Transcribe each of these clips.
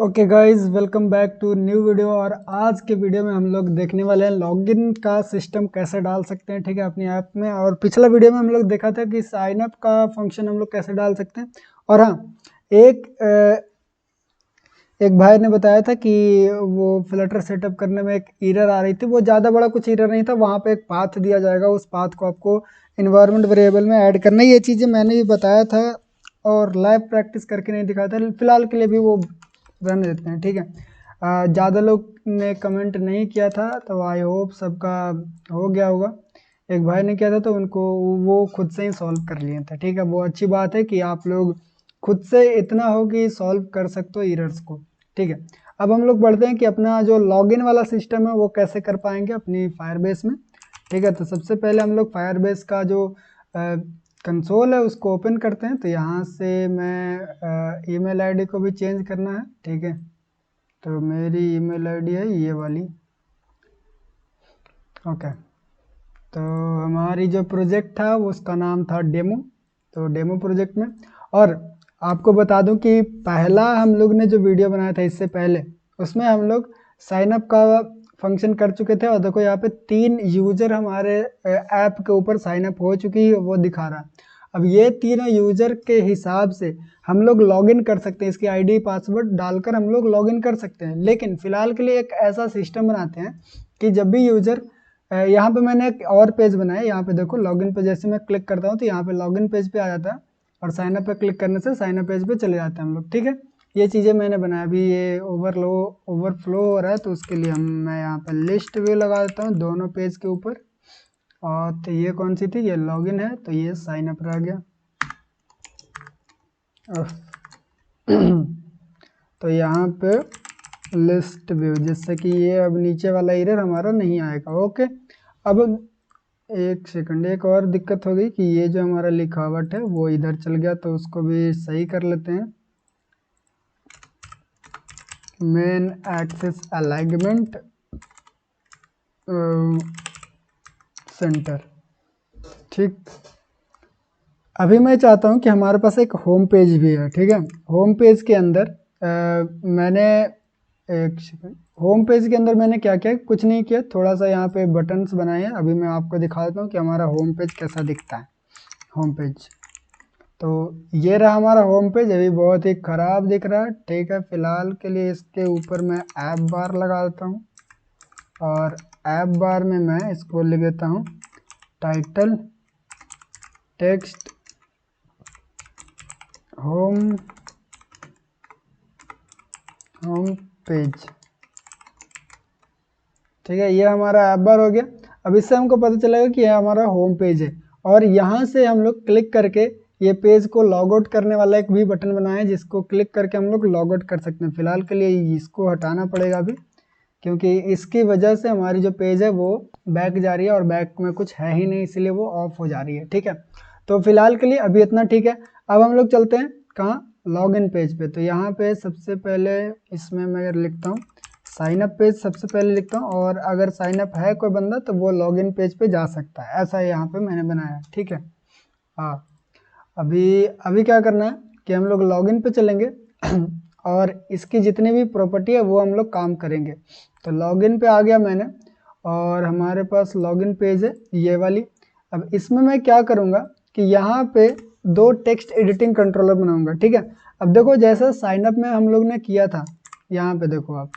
Okay guys, welcome back to new video. और आज के वीडियो में हम लोग देखने वाले हैं लॉगिन का सिस्टम कैसे डाल सकते हैं, ठीक है, अपनी ऐप में। और पिछला वीडियो में हम लोग देखा था कि साइन अप का फंक्शन हम लोग कैसे डाल सकते हैं। और हाँ, एक भाई ने बताया था कि वो फ्लटर सेटअप करने में एक एरर आ रही थी। वो ज़्यादा बड़ा कुछ एरर नहीं था, वहाँ पे एक पाथ दिया जाएगा, उस पाथ को आपको इन्वायरमेंट वेरिएबल में ऐड करना है। ये चीज़ें मैंने भी बताया था और लाइव प्रैक्टिस करके नहीं दिखाया था। फिलहाल के लिए भी वो रन देते हैं, ठीक है। ज़्यादा लोग ने कमेंट नहीं किया था, तो आई होप सबका हो गया होगा। एक भाई ने किया था तो उनको वो खुद से ही सॉल्व कर लिए थे, ठीक है। वो अच्छी बात है कि आप लोग खुद से इतना हो कि सॉल्व कर सकते हो एरर्स को, ठीक है। अब हम लोग बढ़ते हैं कि अपना जो लॉगिन वाला सिस्टम है वो कैसे कर पाएंगे अपनी फायरबेस में, ठीक है। तो सबसे पहले हम लोग फायरबेस का जो कंसोल है उसको ओपन करते हैं। तो यहाँ से मैं ईमेल आईडी को भी चेंज करना है, ठीक है। तो मेरी ईमेल आईडी है ये वाली, ओके। तो हमारी जो प्रोजेक्ट था उसका नाम था डेमो। तो डेमो प्रोजेक्ट में, और आपको बता दूं कि पहला हम लोग ने जो वीडियो बनाया था इससे पहले, उसमें हम लोग साइन अप का फंक्शन कर चुके थे। और देखो यहाँ पे 3 यूजर हमारे ऐप के ऊपर साइन अप हो चुकी है, वो दिखा रहा है। अब ये तीनों यूजर के हिसाब से हम लोग लॉगिन कर सकते हैं, इसकी आईडी पासवर्ड डालकर हम लोग लॉगिन कर सकते हैं। लेकिन फिलहाल के लिए एक ऐसा सिस्टम बनाते हैं कि जब भी यूजर, यहाँ पे मैंने एक और पेज बनाया। यहाँ पे देखो लॉगिन पे जैसे मैं क्लिक करता हूँ तो यहाँ पे लॉगिन पेज पे आ जाता है, और साइन अप पे क्लिक करने से साइन अप पेज पे चले जाते हैं हम लोग, ठीक है। ये चीज़ें मैंने बनाया। अभी ये ओवरफ्लो हो रहा है, तो उसके लिए मैं यहाँ पे लिस्ट व्यू लगा देता हूँ दोनों पेज के ऊपर। और तो ये कौन सी थी, ये लॉगिन है, तो ये साइन अप रह गया। तो यहाँ पे लिस्ट व्यू, जिससे कि ये अब नीचे वाला एरर हमारा नहीं आएगा, ओके। अब एक सेकंड, एक और दिक्कत हो गई कि ये जो हमारा लिखावट है वो इधर चल गया, तो उसको भी सही कर लेते हैं। मेन एक्सेस अलाइनमेंट सेंटर, ठीक। अभी मैं चाहता हूँ कि हमारे पास एक होम पेज भी है, ठीक है। होम पेज के अंदर मैंने एक सेकंड, होम पेज के अंदर मैंने क्या किया, कुछ नहीं किया, थोड़ा सा यहाँ पे बटन्स बनाए हैं। अभी मैं आपको दिखा देता हूँ कि हमारा होम पेज कैसा दिखता है। होम पेज, तो ये रहा हमारा होम पेज। अभी बहुत ही ख़राब दिख रहा है, ठीक है। फिलहाल के लिए इसके ऊपर मैं ऐप बार लगा देता हूँ, और ऐप बार में मैं इसको लिख देता हूँ टाइटल टेक्स्ट होम पेज, ठीक है। ये हमारा ऐप बार हो गया। अब इससे हमको पता चलेगा कि यह हमारा होम पेज है, और यहाँ से हम लोग क्लिक करके ये पेज को लॉग आउट करने वाला एक भी बटन बनाए, जिसको क्लिक करके हम लोग लॉग आउट कर सकते हैं। फिलहाल के लिए इसको हटाना पड़ेगा अभी, क्योंकि इसकी वजह से हमारी जो पेज है वो बैक जा रही है, और बैक में कुछ है ही नहीं, इसलिए वो ऑफ हो जा रही है, ठीक है। तो फिलहाल के लिए अभी इतना ठीक है। अब हम लोग चलते हैं कहाँ, लॉग इन पेज पे। तो यहाँ पे सबसे पहले इसमें मैं लिखता हूँ साइन अप पेज, सबसे पहले लिखता हूँ, और अगर साइन अप है कोई बंदा तो वो लॉग इन पेज पे जा सकता है, ऐसा यहाँ पे मैंने बनाया, ठीक है। हाँ, अभी अभी क्या करना है कि हम लोग लॉगिन पे चलेंगे और इसकी जितनी भी प्रॉपर्टी है वो हम लोग काम करेंगे। तो लॉगिन पे आ गया मैंने, और हमारे पास लॉगिन पेज है ये वाली। अब इसमें मैं क्या करूँगा कि यहाँ पे 2 टेक्स्ट एडिटिंग कंट्रोलर बनाऊंगा, ठीक है। अब देखो जैसा साइनअप में हम लोग ने किया था, यहाँ पे देखो आप,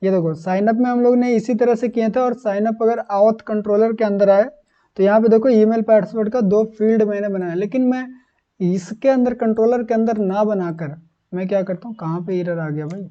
ये देखो साइनअप में हम लोग ने इसी तरह से किए थे। और साइनअप अगर आउथ कंट्रोलर के अंदर आए तो यहाँ पे देखो ईमेल पासवर्ड का 2 फील्ड मैंने बनाया। लेकिन मैं इसके अंदर कंट्रोलर के अंदर ना बनाकर मैं क्या करता हूँ, कहाँ पे एरर आ गया भाई,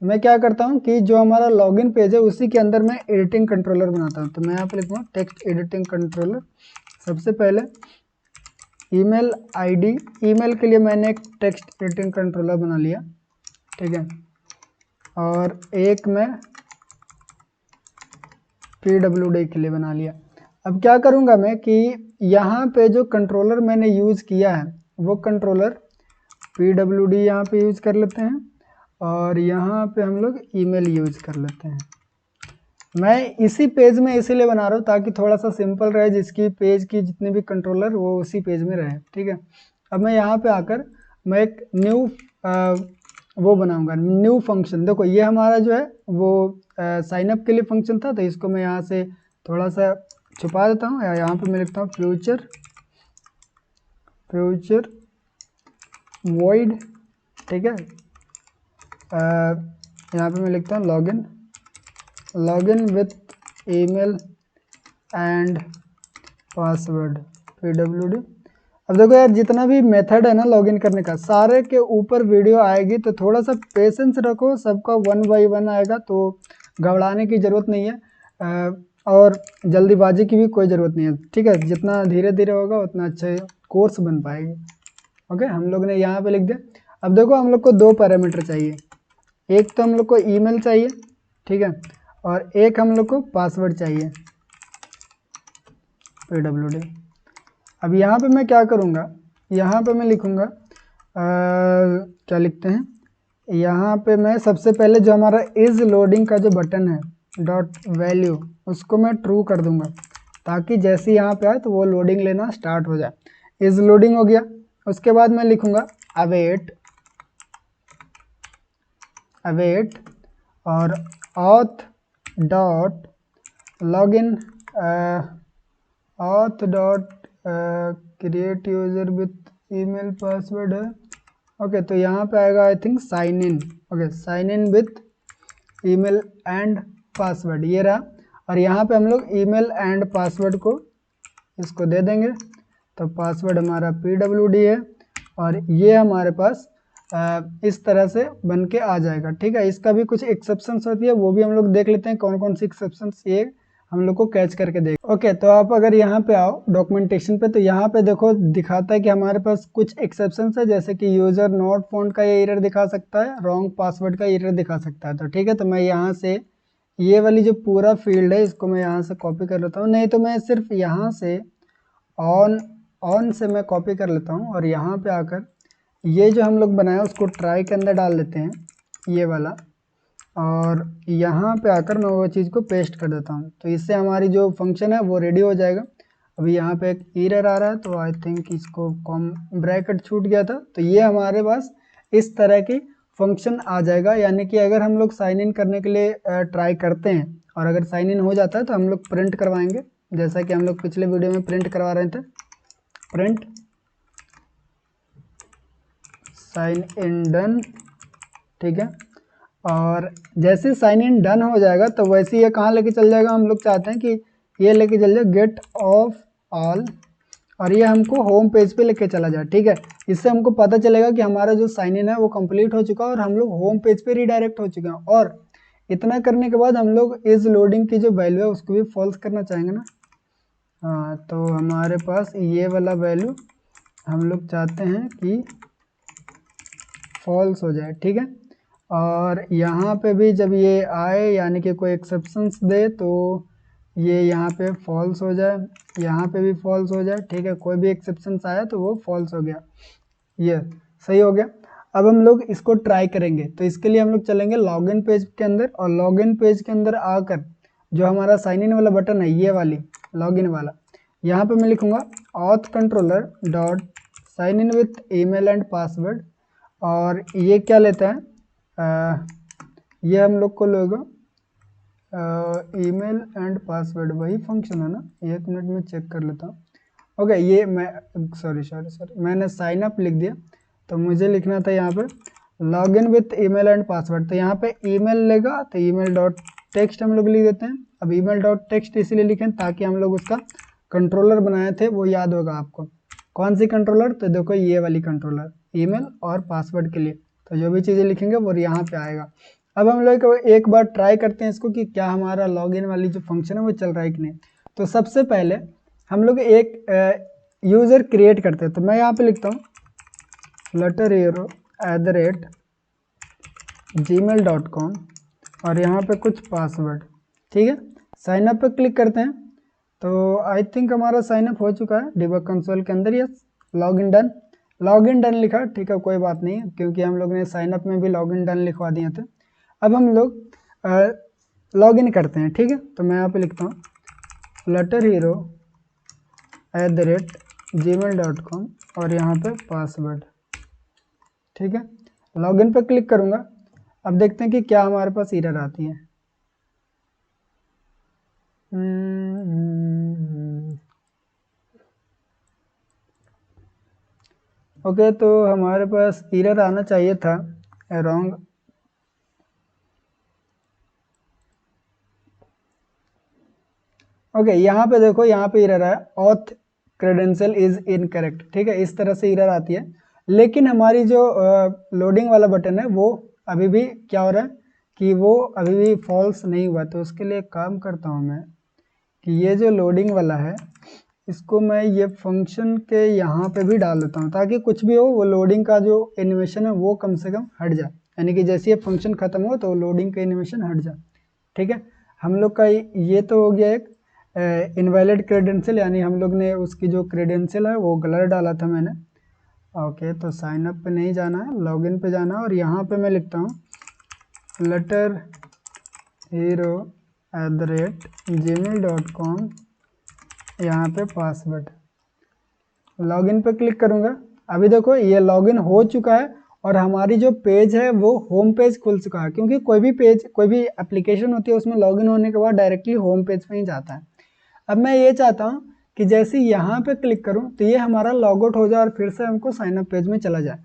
मैं क्या करता हूँ कि जो हमारा लॉगिन पेज है उसी के अंदर मैं एडिटिंग कंट्रोलर बनाता हूँ। तो मैं यहाँ पे लिखूँगा टेक्स्ट एडिटिंग कंट्रोलर। सबसे पहले ईमेल आईडी, ईमेल के लिए मैंने एक टेक्स्ट एडिटिंग कंट्रोलर बना लिया, ठीक है। और एक मैं PWD के लिए बना लिया। अब क्या करूँगा मैं कि यहाँ पे जो कंट्रोलर मैंने यूज़ किया है वो कंट्रोलर PWD यहाँ पे यूज़ कर लेते हैं, और यहाँ पे हम लोग ईमेल यूज़ कर लेते हैं। मैं इसी पेज में इसीलिए बना रहा हूँ ताकि थोड़ा सा सिंपल रहे, जिसकी पेज की जितनी भी कंट्रोलर वो उसी पेज में रहे, ठीक है। अब मैं यहाँ पे आकर मैं एक न्यू वो बनाऊंगा न्यू फंक्शन। देखो ये हमारा जो है वो साइन अप के लिए फंक्शन था, तो इसको मैं यहाँ से थोड़ा सा छुपा देता हूँ, यहाँ पे मैं लिखता हूँ फ्यूचर वॉइड, ठीक है। यहाँ पे मैं लिखता हूँ login with email and password pwd। अब देखो यार जितना भी मेथड है ना लॉगिन करने का, सारे के ऊपर वीडियो आएगी, तो थोड़ा सा पेशेंस रखो, सबका 1 बाय 1 आएगा, तो घबराने की ज़रूरत नहीं है और जल्दीबाजी की भी कोई ज़रूरत नहीं है, ठीक है। जितना धीरे धीरे होगा उतना अच्छे कोर्स बन पाएगी। ओके, हम लोग ने यहाँ पे लिख दिया। अब देखो हम लोग को 2 पैरामीटर चाहिए, एक तो हम लोग को ईमेल चाहिए, ठीक है, और एक हम लोग को पासवर्ड चाहिए pwd। अब यहाँ पे मैं क्या करूँगा, यहाँ पे मैं लिखूँगा क्या लिखते हैं, यहाँ पे मैं सबसे पहले जो हमारा इज़ लोडिंग का जो बटन है डॉट वैल्यू, उसको मैं ट्रू कर दूँगा, ताकि जैसे यहाँ पे आए तो वो लोडिंग लेना स्टार्ट हो जाए। इज़ लोडिंग हो गया। उसके बाद मैं लिखूँगा अवेट और auth dot login auth dot create user with email password है। ओके, तो यहाँ पे आएगा I think sign in. Okay, sign in with email and password, ये रहा। और यहाँ पे हम लोग ईमेल एंड पासवर्ड को इसको दे देंगे, तो पासवर्ड हमारा pwd है, और ये हमारे पास इस तरह से बन के आ जाएगा, ठीक है। इसका भी कुछ एक्सेप्शंस होती है, वो भी हम लोग देख लेते हैं कौन कौन सी एक्सेप्शंस ये हम लोग को कैच करके देख। ओके, तो आप अगर यहाँ पे आओ डॉक्यूमेंटेशन पे, तो यहाँ पे देखो दिखाता है कि हमारे पास कुछ एक्सेप्शंस है, जैसे कि यूज़र नॉट फाउंड का ये एरर दिखा सकता है, रॉन्ग पासवर्ड का एरर दिखा सकता है। तो ठीक है, तो मैं यहाँ से ये वाली जो पूरा फील्ड है इसको मैं यहाँ से कॉपी कर लेता हूँ, नहीं तो मैं सिर्फ यहाँ से ऑन से मैं कॉपी कर लेता हूँ, और यहाँ पे आकर ये जो हम लोग बनाया उसको ट्राई के अंदर डाल देते हैं, ये वाला, और यहाँ पे आकर मैं वो चीज़ को पेस्ट कर देता हूँ। तो इससे हमारी जो फंक्शन है वो रेडी हो जाएगा। अभी यहाँ पे एक एरर आ रहा है, तो आई थिंक इसको कॉम ब्रैकेट छूट गया था, तो ये हमारे पास इस तरह की फंक्शन आ जाएगा। यानी कि अगर हम लोग साइन इन करने के लिए ट्राई करते हैं, और अगर साइन इन हो जाता है तो हम लोग प्रिंट करवाएंगे, जैसा कि हम लोग पिछले वीडियो में प्रिंट करवा रहे थे, प्रिंट साइन इन डन, ठीक है। और जैसे साइन इन डन हो जाएगा तो वैसे ये कहाँ लेके चल जाएगा, हम लोग चाहते हैं कि ये लेके चल जाए गेट ऑफ ऑल, और ये हमको होम पेज पे लेके चला जाए, ठीक है। इससे हमको पता चलेगा कि हमारा जो साइन इन है वो कंप्लीट हो चुका है, और हम लोग होम पेज पे रीडायरेक्ट हो चुके हैं। और इतना करने के बाद हम लोग इस लोडिंग की जो वैल्यू है उसको भी फॉल्स करना चाहेंगे ना। हाँ, तो हमारे पास ये वाला वैल्यू हम लोग चाहते हैं कि फॉल्स हो जाए, ठीक है। और यहाँ पे भी जब ये आए यानी कि कोई एक्सेप्शंस दे तो ये यहाँ पे फॉल्स हो जाए, यहाँ पे भी फॉल्स हो जाए, ठीक है। कोई भी एक्सेप्शंस आया तो वो फॉल्स हो गया, ये सही हो गया। अब हम लोग इसको ट्राई करेंगे, तो इसके लिए हम लोग चलेंगे लॉगिन पेज के अंदर, और लॉगिन पेज के अंदर आकर जो हमारा साइन इन वाला बटन है, ये वाली लॉगिन वाला, यहाँ पे मैं लिखूँगा auth controller dot sign in with email and password, और ये क्या लेता है, ये हम लोग को लेगा ईमेल एंड पासवर्ड, वही फंक्शन है ना। 1 मिनट में चेक कर लेता हूँ। ओके, ये मैं सॉरी मैंने साइन अप लिख दिया, तो मुझे लिखना था यहाँ पे login with email and password. तो यहाँ पे ईमेल लेगा, तो ईमेल डॉट टेक्स्ट हम लोग लिख देते हैं। अब ईमेल डॉट टेक्स्ट इसलिए लिखें ताकि हम लोग उसका कंट्रोलर बनाए थे वो याद होगा आपको। कौन सी कंट्रोलर, तो देखो ये वाली कंट्रोलर, ईमेल और पासवर्ड के लिए। तो जो भी चीज़ें लिखेंगे वो यहाँ पे आएगा। अब हम लोग एक बार ट्राई करते हैं इसको कि क्या हमारा लॉगिन वाली जो फंक्शन है वो चल रहा है कि नहीं। तो सबसे पहले हम लोग एक यूज़र क्रिएट करते हैं, तो मैं यहाँ पे लिखता हूँ flutterhero@gmail.com, और यहाँ पे कुछ पासवर्ड, ठीक है। साइन अप पे क्लिक करते हैं, तो आई थिंक हमारा साइन अप हो चुका है डिबग कंसोल के अंदर। यस, लॉगिन डन लिखा, ठीक है, कोई बात नहीं, क्योंकि हम लोग ने साइन अप में भी लॉगिन डन लिखवा दिए थे। अब हम लोग लॉगिन करते हैं, ठीक है। तो मैं यहाँ पे लिखता हूँ flutterhero@gmail.com, और यहाँ पे पासवर्ड, ठीक है। लॉगिन पर क्लिक करूँगा। अब देखते हैं कि क्या हमारे पास एरर आती है। ओके, तो हमारे पास एरर आना चाहिए था रॉन्ग। ओके, यहाँ पे देखो, यहाँ पे एरर आया ऑथ क्रेडेंशियल इज इनकरेक्ट। ठीक है, इस तरह से एरर आती है। लेकिन हमारी जो लोडिंग वाला बटन है वो अभी भी क्या हो रहा है कि वो अभी भी फॉल्स नहीं हुआ। तो उसके लिए काम करता हूँ मैं कि ये जो लोडिंग वाला है इसको मैं ये फंक्शन के यहाँ पे भी डाल देता हूँ, ताकि कुछ भी हो वो लोडिंग का जो एनिमेशन है वो कम से कम हट जाए। यानी कि जैसे ये फंक्शन खत्म हो तो लोडिंग का एनिमेशन हट जाए। ठीक है, हम लोग का ये तो हो गया एक इनवैलिड क्रेडेंशियल, यानी हम लोग ने उसकी जो क्रेडेंशियल है वो गलत डाला था मैंने। ओके, तो साइन अप पे नहीं जाना है, लॉगिन पे जाना है, और यहाँ पे मैं लिखता हूँ letterhero@gmail.com, यहाँ पे पासवर्ड। लॉगिन पे क्लिक करूँगा। अभी देखो ये लॉगिन हो चुका है और हमारी जो पेज है वो होम पेज खुल चुका है, क्योंकि कोई भी पेज, कोई भी एप्लीकेशन होती है उसमें लॉगिन होने के बाद डायरेक्टली होम पेज पे ही जाता है। अब मैं ये चाहता हूँ कि जैसे यहाँ पे क्लिक करूँ तो ये हमारा लॉग आउट हो जाए और फिर से हमको साइन अप पेज में चला जाए।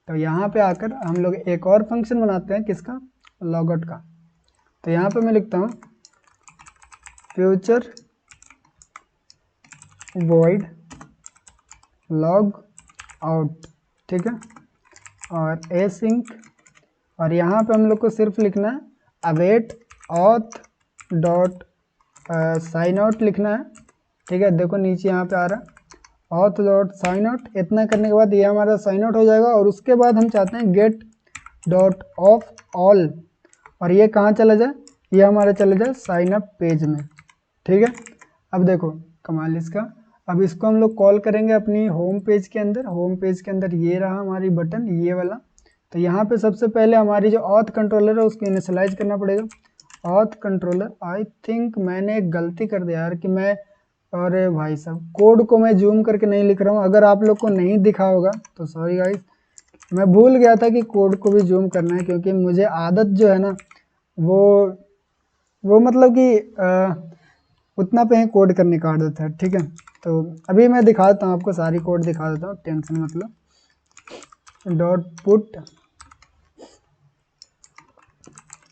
तो यहाँ पे आकर हम लोग एक और फंक्शन बनाते हैं, किसका, लॉग आउट का। तो यहाँ पे मैं लिखता हूँ फ्यूचर वॉइड लॉग आउट। ठीक है, और एसिंक, और यहाँ पे हम लोग को सिर्फ लिखना है await auth dot sign out लिखना है। ठीक है, देखो नीचे यहाँ पे आ रहा है ऑथ डॉट साइन आउट। इतना करने के बाद ये हमारा साइन आउट हो जाएगा, और उसके बाद हम चाहते हैं गेट डॉट ऑफ ऑल, और ये कहाँ चला जाए, ये हमारा चला जाए साइन अप पेज में। ठीक है, अब देखो कमाल इसका। अब इसको हम लोग कॉल करेंगे अपनी होम पेज के अंदर। होम पेज के अंदर ये रहा हमारी बटन, ये वाला। तो यहाँ पे सबसे पहले हमारी जो ऑथ कंट्रोलर है उसको इनिशियलाइज करना पड़ेगा। ऑथ कंट्रोलर, आई थिंक मैंने एक गलती कर दिया यार कि मैं, अरे भाई साहब, कोड को मैं जूम करके नहीं लिख रहा हूँ। अगर आप लोग को नहीं दिखा होगा तो सॉरी गाइस, मैं भूल गया था कि कोड को भी जूम करना है, क्योंकि मुझे आदत जो है ना वो मतलब कि उतना पे ही कोड करने का आदत है। ठीक है, तो अभी मैं दिखा देता हूँ आपको, सारी कोड दिखा देता हूँ, टेंशन मतलब। Dot put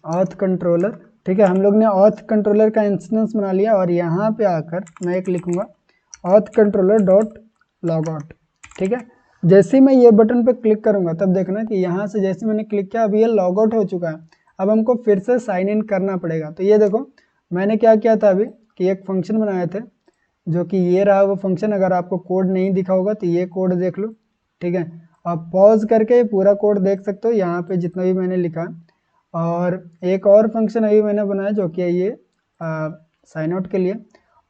auth controller. ठीक है, हम लोग ने ऑथ कंट्रोलर का इंस्टेंस बना लिया, और यहाँ पे आकर मैं एक लिखूंगा auth controller dot log out. ठीक है, जैसे ही मैं ये बटन पे क्लिक करूंगा तब देखना कि यहाँ से जैसे मैंने क्लिक किया अभी ये लॉग आउट हो चुका है। अब हमको फिर से साइन इन करना पड़ेगा। तो ये देखो मैंने क्या किया था अभी कि एक फंक्शन बनाए थे, जो कि ये रहा वो फंक्शन। अगर आपको कोड नहीं दिखा होगा तो ये कोड देख लो। ठीक है, आप पॉज करके पूरा कोड देख सकते हो यहाँ पे जितना भी मैंने लिखा। और एक और फंक्शन अभी मैंने बनाया जो कि ये साइन आउट के लिए।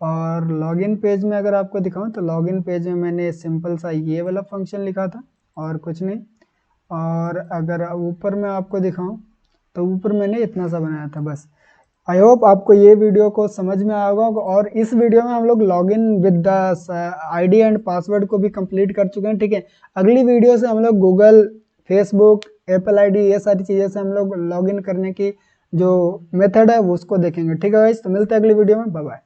और लॉगिन पेज में अगर आपको दिखाऊं तो लॉगिन पेज में मैंने सिंपल सा ये वाला फंक्शन लिखा था और कुछ नहीं। और अगर ऊपर में आपको दिखाऊं तो ऊपर मैंने इतना सा बनाया था बस। आई होप आपको ये वीडियो को समझ में आया होगा। और इस वीडियो में हम लोग login with the ID and password को भी कंप्लीट कर चुके हैं। ठीक है, अगली वीडियो से हम लोग गूगल, फेसबुक, एप्पल आईडी, ये सारी चीज़ें से हम लोग लॉगिन करने की जो मेथड है वो उसको देखेंगे। ठीक है गाइस, तो मिलते हैं अगली वीडियो में, बाय बाय।